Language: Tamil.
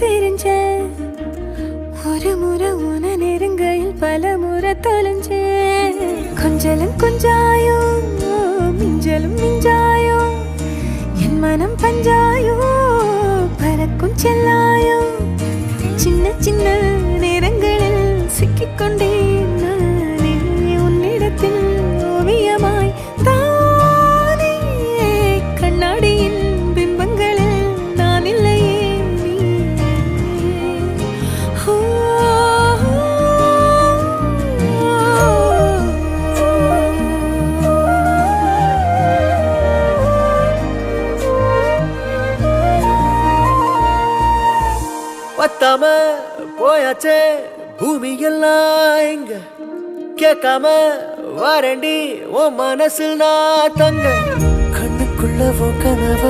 தெரிஞ்ச ஒரு முறை உன நெருங்கையில் பல முறை தொலைஞ்சே கொஞ்சலும் கொஞ்சாயோ மிஞ்சலும் மிஞ்சாயோ என் மனம் பஞ்சாயோ பறக்கும் செல்லாயோ சின்ன சின்ன நேரங்களில் சிக்கிக்கொண்டேன் நானே உன்னிடத்தில் ஓவியமாய் தானே கண்ணாடியின் பிம்பங்களில் நான் இல்லையே பத்தாம போயாச்சே பூமி எல்லாம் இங்க கேட்காம வாரண்டி உன் மனசில் நான் தங்க கண்ணுக்குள்ள கனவ